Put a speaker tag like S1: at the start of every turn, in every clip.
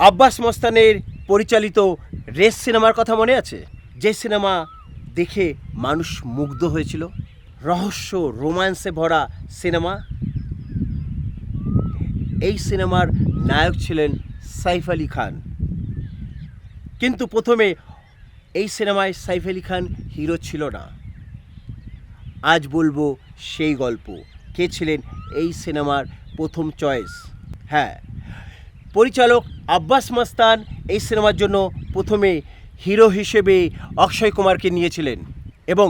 S1: আব্বাস মস্তানের পরিচালিত রেস সিনেমার কথা মনে আছে? যে সিনেমা দেখে মানুষ মুগ্ধ হয়েছিল, রহস্য রোম্যান্সে ভরা সিনেমা। এই সিনেমার নায়ক ছিলেন সাইফ আলি খান। কিন্তু প্রথমে এই সিনেমায় সাইফ আলি খান হিরো ছিল না। আজ বলবো সেই গল্প, কে ছিলেন এই সিনেমার প্রথম চয়েস। হ্যাঁ, পরিচালক আব্বাস মস্তান এই সিনেমার জন্য প্রথমে হিরো হিসেবে অক্ষয় কুমারকে নিয়েছিলেন এবং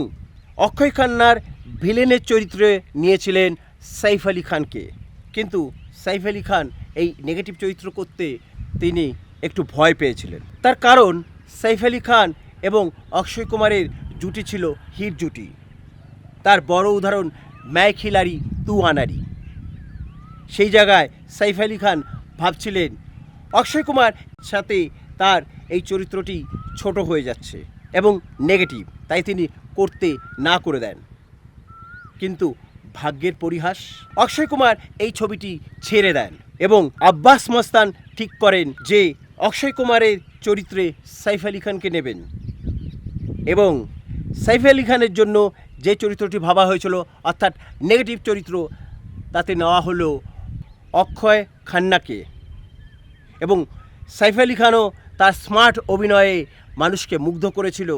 S1: অক্ষয় খান্নার ভিলেনের চরিত্রে নিয়েছিলেন সাইফ আলি খানকে। কিন্তু সাইফ আলি খান এই নেগেটিভ চরিত্র করতে তিনি একটু ভয় পেয়েছিলেন। তার কারণ সাইফ আলি খান এবং অক্ষয় কুমারের জুটি ছিল হিট জুটি। তার বড় উদাহরণ मैं खिलाड़ी तू अनाड़ी। সেই জায়গায় সাইফ আলি খান ভাবছিলেন অক্ষয় কুমার সাথে তার এই চরিত্রটি ছোট হয়ে যাচ্ছে এবং নেগেটিভ, তাই তিনি করতে না করে দেন। কিন্তু ভাগ্যের পরিহাস, অক্ষয় কুমার এই ছবিটি ছেড়ে দেন এবং আব্বাস মস্তান ঠিক করেন যে অক্ষয় কুমারের চরিত্রে সাইফ আলি খানকে নেবেন এবং সাইফ আলি খানের জন্য যে চরিত্রটি ভাবা হয়েছিল অর্থাৎ নেগেটিভ চরিত্র, তাতে নেওয়া হলো অক্ষয় খান্নাকে। এবং সাইফ আলি খানও তার স্মার্ট অভিনয়ে মানুষকে মুগ্ধ করেছিল,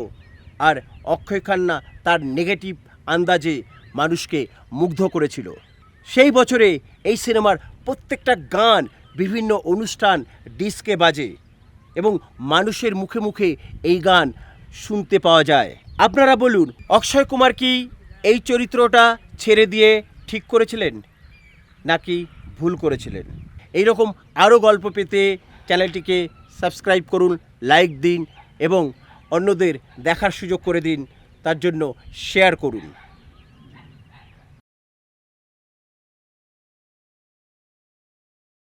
S1: আর অক্ষয় খান্না তার নেগেটিভ আন্দাজে মানুষকে মুগ্ধ করেছিল। সেই বছরে এই সিনেমার প্রত্যেকটা গান বিভিন্ন অনুষ্ঠান ডিস্কে বাজে এবং মানুষের মুখে মুখে এই গান শুনতে পাওয়া যায়। আপনারা বলুন, অক্ষয় কুমার কি এই চরিত্রটা ছেড়ে দিয়ে ঠিক করেছিলেন নাকি ভুল করেছিলেন? এইরকম আরও গল্প পেতে চ্যানেলটিকে সাবস্ক্রাইব করুন, লাইক দিন এবং অন্যদের দেখার সুযোগ করে দিন, তার জন্য শেয়ার করুন।